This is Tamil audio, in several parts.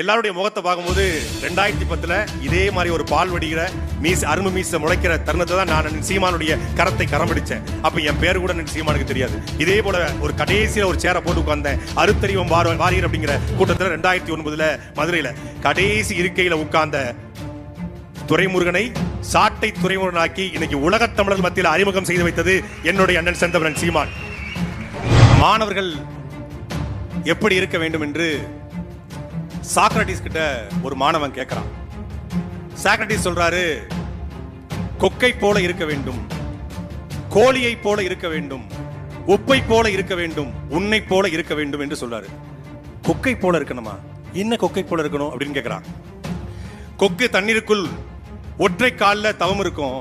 எல்லாருடைய முகத்தை பார்க்கும்போது 2010 இதே மாதிரி ஒரு பால் வடிகிற அரும்பு மீச முளைக்கிற தருணத்தை தான் நான் சீமானுடைய கரத்தை கரம் பிடிச்சேன். அப்ப என் பேரு கூட சீமானுக்கு தெரியாது. இதே போல ஒரு கடைசியில ஒரு சேரை போட்டு உட்கார்ந்தேன். அறுத்தறிவம் வாரியர் அப்படிங்கிற கூட்டத்தில் 2009 மதுரையில கடைசி இருக்கையில உட்கார்ந்த துரைமுருகனை சாட்டை துரைமுருகனாக்கி இன்னைக்கு உலகத் தமிழர் மத்தியில் அறிமுகம் செய்து வைத்தது என்னுடைய அண்ணன் செந்தமிழன் சீமான். மாணவர்கள் எப்படி இருக்க வேண்டும் என்று சாக்ரட்டிஸ் கிட்ட ஒரு மாணவன் கேட்கிறான். சாக்ரட்டிஸ் சொல்றாரு, கொக்கை போல இருக்க வேண்டும், கோழியை போல இருக்க வேண்டும், உப்பை போல இருக்க வேண்டும், உன்னை போல இருக்க வேண்டும் என்று சொல்றாரு. கொக்கை போல இருக்கணுமா? என்ன கொக்கை போல இருக்கணும் அப்படின்னு கேட்கிறான். கொக்கு தண்ணீருக்குள் ஒற்றை காலில் தவம் இருக்கும்,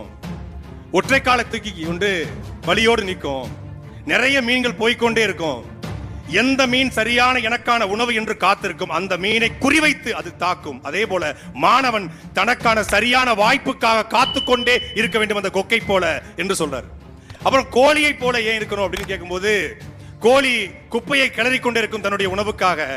ஒற்றை காலை தூக்கி கொண்டு வலியோடு நிற்கும், நிறைய மீன்கள் போய்கொண்டே இருக்கும். எந்த மீன் சரியான எனக்கான உணவு என்று காத்திருக்கும், அந்த மீனை குறிவைத்து அது தாக்கும். அதே போல மாணவன் தனக்கான சரியான வாய்ப்புக்காக காத்துக்கொண்டே இருக்க வேண்டும் அந்த கொக்கை போல என்று சொல்றார். அப்புறம் கோழியை போல ஏன் இருக்கணும் அப்படின்னு கேட்கும்போது, கோழி குப்பையை கிளறிக்கொண்டே இருக்கும் தன்னுடைய உணவுக்காக.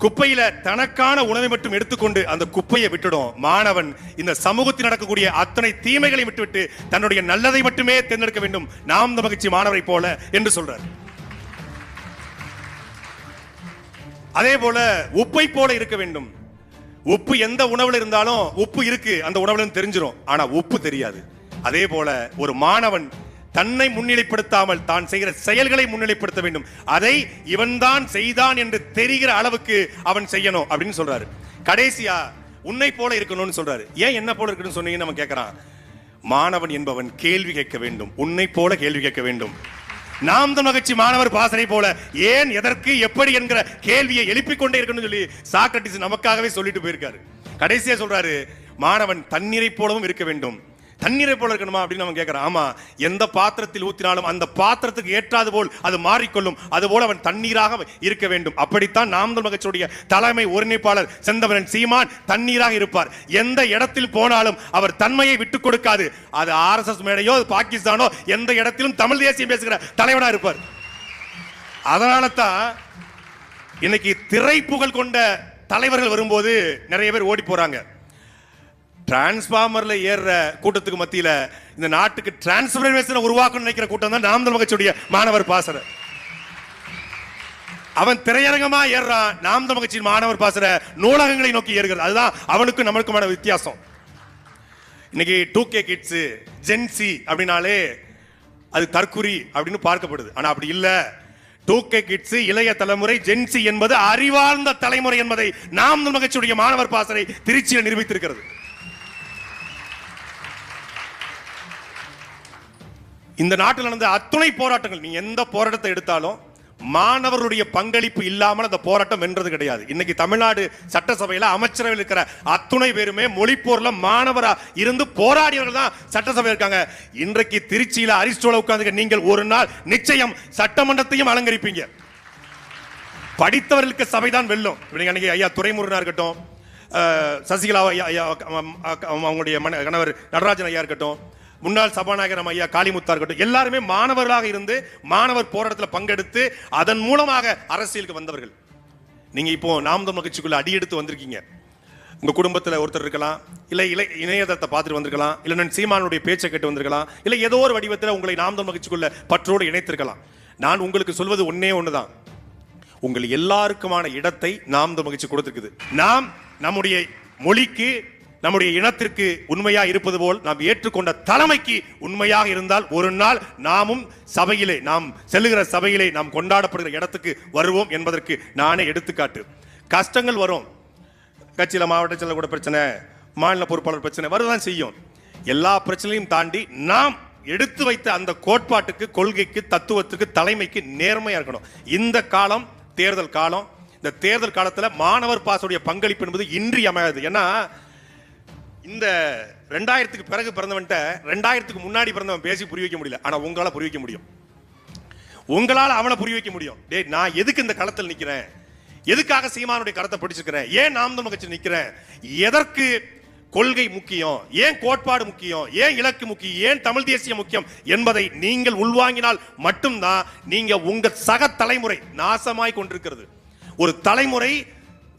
குப்பையில தனக்கான உணவை மட்டும் எடுத்துக்கொண்டு அந்த குப்பையை விட்டுடும். மாணவன் இந்த சமூகத்தில் நடக்கக்கூடிய அத்தனை தீமைகளை விட்டுவிட்டு தன்னுடைய நல்லதை மட்டுமே தேர்ந்தெடுக்க வேண்டும், நாம் மகிழ்ச்சி மாணவரை போல என்று சொல்றார். அதே போல உப்பை போல இருக்க வேண்டும். உப்பு எந்த உணவுல இருந்தாலும் உப்பு இருக்கு அந்த உணவுல தெரிஞ்சிடும், ஆனா உப்பு தெரியாது. அதே போல ஒரு மாணவன் தன்னை முன்னிலைப்படுத்தாமல் தான் செய்கிற செயல்களை முன்னிலைப்படுத்த வேண்டும். அதை இவன் தான் செய்தான் என்று தெரிகிற அளவுக்கு அவன் செய்யணும் அப்படின்னு சொல்றாரு. கடைசியா உன்னை போல இருக்கணும்னு சொல்றாரு. ஏன் என்ன போல இருக்கணும்னு சொன்னீங்கன்னு நம்ம கேட்கறான். மாணவன் என்பவன் கேள்வி கேட்க வேண்டும், உன்னை போல கேள்வி கேட்க வேண்டும். நாம் மகிழ்ச்சி மாணவர் பாசறை போல ஏன், எதற்கு, எப்படி என்கிற கேள்வியை எழுப்பிக் கொண்டே இருக்கணும்னு சொல்லி சாக்ரட்டிஸ் நமக்காகவே சொல்லிட்டு போயிருக்காரு. கடைசியா சொல்றாரு, மாணவன் தண்ணீரை போலவும் இருக்க வேண்டும். தண்ணீரை போல இருக்கணுமா அப்படின்னு அவன் கேட்கிறான். ஆமா, எந்த பாத்திரத்தில் ஊத்தினாலும் அந்த பாத்திரத்துக்கு ஏற்றாது போல் அது மாறிக்கொள்ளும், அதுபோல அவன் தண்ணீராக இருக்க வேண்டும். அப்படித்தான் நாம் மகிழ்ச்சியுடைய தலைமை ஒருங்கிணைப்பாளர் செந்தமிழன் சீமான் தண்ணீராக இருப்பார். எந்த இடத்தில் போனாலும் அவர் தன்மையை விட்டுக் கொடுக்காது. அது RSS மேடையோ பாகிஸ்தானோ எந்த இடத்திலும் தமிழ் தேசியம் பேசுகிற தலைவனா இருப்பார். அதனால தான் இன்னைக்கு திரைப்புகழ் கொண்ட தலைவர்கள் வரும்போது நிறைய பேர் ஓடி போறாங்க. டிரான்ஸ்பார்மர்ல ஏறுற கூட்டத்துக்கு மத்தியில இந்த நாட்டுக்கு டிரான்ஸ்பர்மேஷனை உருவாக்கணும்னு நினைக்கிற கூட்டம் தான் நாம் மகிழ்ச்சியுடைய மாணவர் பாசறை. அவன் திரையரங்கமா ஏறான், நாம் மகிழ்ச்சியின் மாணவர் பாசறை நூலகங்களை நோக்கி ஏறுகிறது. அதுதான் அவனுக்கும் நம்மளுக்குமான வித்தியாசம். இன்னைக்கு 2K கிட்ஸ், ஜென்சி அப்படின்னாலே அது தற்குறி அப்படின்னு பார்க்கப்படுது. ஆனா அப்படி இல்ல. 2K கிட்ஸ் இளைய தலைமுறை, ஜென்சி என்பது அறிவார்ந்த தலைமுறை என்பதை நாம் மகிழ்ச்சியுடைய மாணவர் பாசறை திருச்சியில் நிரூபித்திருக்கிறது. இந்த நாட்டில் நடந்த அத்துணை போராட்டங்கள், நீ எந்த போராட்டத்தை எடுத்தாலும் மாணவர்களுடைய பங்களிப்பு இல்லாமல் அந்த போராட்டம் வென்றது கிடையாது. இன்னைக்கு தமிழ்நாடு சட்டசபையில அமைச்சரவையில் இருக்கிற அத்துணை பேருமே மொழிப்போர்ல மாணவரா இருந்து போராடியவர்கள் தான் சட்டசபை இருக்காங்க. இன்றைக்கு திருச்சியில அரிஸ்டோல உட்கார்ந்து நீங்கள் ஒரு நாள் நிச்சயம் சட்டமன்றத்தையும் அலங்கரிப்பீங்க. படித்தவர்களுக்கு சபைதான் வெல்லும். அன்னைக்கு ஐயா துரைமுருகனா இருக்கட்டும், சசிகலா அவங்களுடைய கணவர் நடராஜன் ஐயா இருக்கட்டும், முன்னாள் சபாநாயகர் ஐயா காளிமுத்தா இருக்கட்டும், எல்லாருமே மாணவர்களாக இருந்து மாணவர் போராட்டத்தில் பங்கெடுத்து அதன் மூலமாக அரசியலுக்கு வந்தவர்கள். நீங்க இப்போ நாம் மகிழ்ச்சிக்குள்ள அடியெடுத்து வந்திருக்கீங்க. உங்க குடும்பத்தில் ஒருத்தர் இருக்கலாம், இல்லை இணையதளத்தை பார்த்துட்டு வந்திருக்கலாம், இல்லை நான் சீமானுடைய பேச்சை கேட்டு வந்திருக்கலாம், இல்லை ஏதோ ஒரு வடிவத்தில் உங்களை நாம் மகிழ்ச்சிக்குள்ள பற்றோடு இணைத்திருக்கலாம். நான் உங்களுக்கு சொல்வது ஒன்னே ஒண்ணுதான், உங்கள் எல்லாருக்குமான இடத்தை நாம் மகிழ்ச்சி கொடுத்திருக்குது. நாம் நம்முடைய மொழிக்கு, நம்முடைய இனத்திற்கு உண்மையா இருப்பது போல் நாம் ஏற்றுக்கொண்ட தலைமைக்கு உண்மையாக இருந்தால் ஒரு நாள் நாமும் சபையிலே, நாம் செல்லுகிற சபையிலே நாம் கொண்டாடப்படுகிற இடத்துக்கு வருவோம் என்பதற்கு நானே எடுத்துக்காட்டு. கஷ்டங்கள் வரும், கட்சியில மாவட்ட செயலர் கூட பிரச்சனை, மாநில பொறுப்பாளர் பிரச்சனை வரதான் செய்யும். எல்லா பிரச்சனையும் தாண்டி நாம் எடுத்து வைத்த அந்த கோட்பாட்டுக்கு, கொள்கைக்கு, தத்துவத்துக்கு, தலைமைக்கு நேர்மையா இருக்கணும். இந்த காலம் தேர்தல் காலம். இந்த தேர்தல் காலத்துல மாணவர் பாசடைய பங்களிப்பு என்பது இன்றியமையாது. ஏன்னா இந்த 2000க்கு பிறகு பிறந்தவன்ட்ட 2000க்கு முன்னாடி பிறந்தவன் பேசி புரிய வைக்க முடியல. ஆனா உங்களால புரிய வைக்க முடியும். உங்களால அவனை புரிய வைக்க முடியும். டேய், நான் எதுக்கு இந்த களத்தில் நிக்கிறேன், எதுக்காக சீமானுடைய கரத்தை பிடிச்சிருக்கிறேன், ஏன் நாம் மகிழ்ச்சி நிக்கிறேன், எதற்கு கொள்கை முக்கியம், ஏன் கோட்பாடு முக்கியம், ஏன் இலக்கு முக்கியம், ஏன் தமிழ் தேசியம் முக்கியம் என்பதை நீங்கள் உள்வாங்கினால் மட்டும்தான் நீங்க உங்க சக தலைமுறை நாசமாய் கொண்டிருக்கிறது. ஒரு தலைமுறை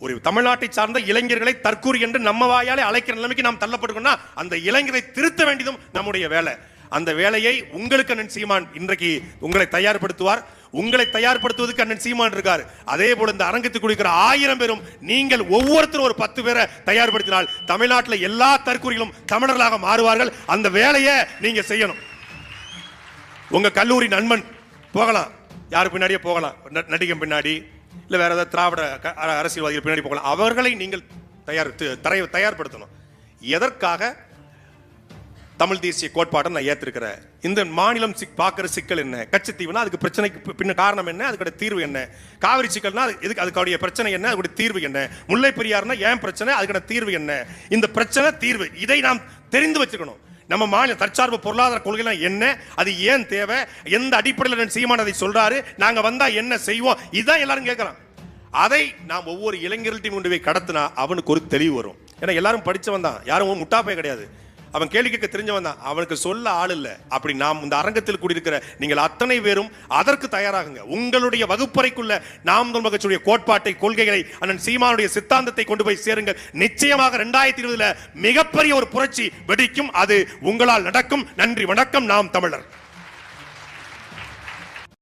ஒரு தமிழ்நாட்டை சார்ந்த இளைஞர்களை தற்கூரி என்று நம்ம வாயாலே அழைக்கிற நிலைமைக்கு நாம் தள்ளப்பட்டிருக்கோம்னா அந்த இளைஞரை திருத்த வேண்டியதும் நம்முடைய வேலை. அந்த வேலையை உங்களுக்கு அண்ணன் சீமான் இன்றைக்கு உங்களை தயார்படுத்துவார். உங்களை தயார்படுத்துவதற்கு அண்ணன் சீமான் இருக்கார். அதே போல இந்த அரங்கத்துக்கு கொடுக்கிற 1000 பேரும் நீங்கள் ஒவ்வொருத்தரும் ஒரு 10 பேரை தயார்படுத்தினால் தமிழ்நாட்டில் எல்லா தற்கூரிகளும் தமிழர்களாக மாறுவார்கள். அந்த வேலையை நீங்க செய்யணும். உங்க கல்லூரி நண்பன் போகலாம், யார் பின்னாடியே போகலாம், நடிகன் பின்னாடி இல்ல வேற ஏதாவது திராவிட அரசியல்வாதிகள் பின்னாடி போகலாம். அவர்களை நீங்கள் தயார்படுத்தணும். எதற்காக? தமிழ் தேசிய கோட்பாட்டை நான் ஏற்றிருக்கிறேன். இந்த மாநிலம் பார்க்கிற சிக்கல் என்ன? கச்சத்தீவுனா அதுக்கு பிரச்சனைக்கு பின்ன காரணம் என்ன? அதுக்கு தீர்வு என்ன? காவிரி சிக்கல்னா அதுக்கு பிரச்சனை என்ன? அதுக்கு தீர்வு என்ன? முல்லை பெரியார்னா ஏன் பிரச்சனை? அதுக்கான தீர்வு என்ன? இந்த பிரச்சனை தீர்வு இதை நாம் தெரிந்து வச்சுக்கணும். நம்ம மாநில தற்சார்பு பொருளாதார கொள்கைலாம் என்ன, அது ஏன் தேவை, எந்த அடிப்படையில் சீமான் அதை சொல்றாரு, நாங்க வந்தா என்ன செய்வோம், இதுதான் எல்லாரும் கேட்கறான். அதை நாம் ஒவ்வொரு இளைஞர்களையும் கொண்டு போய் கடத்தினா அவனுக்கு ஒரு தெளிவு வரும். ஏன்னா எல்லாரும் படிச்சவன் தான், யாரும் முட்டாப்பே கிடையாது. அவன் கேள்வி கேட்க தெரிஞ்சவன் தான், அவனுக்கு சொல்ல ஆள் இல்லை. அப்படி நாம் இந்த அரங்கத்தில் கூடியிருக்கிற நீங்கள் அத்தனை பேரும் அதற்கு தயாராகுங்க. உங்களுடைய வகுப்பறைக்குள்ள நாம் தமிழர் கட்சியுடைய கோட்பாட்டை, கொள்கைகளை, அண்ணன் சீமானுடைய சித்தாந்தத்தை கொண்டு போய் சேருங்கள். நிச்சயமாக 2020 மிகப்பெரிய ஒரு புரட்சி வெடிக்கும். அது உங்களால் நடக்கும். நன்றி, வணக்கம். நாம் தமிழர்.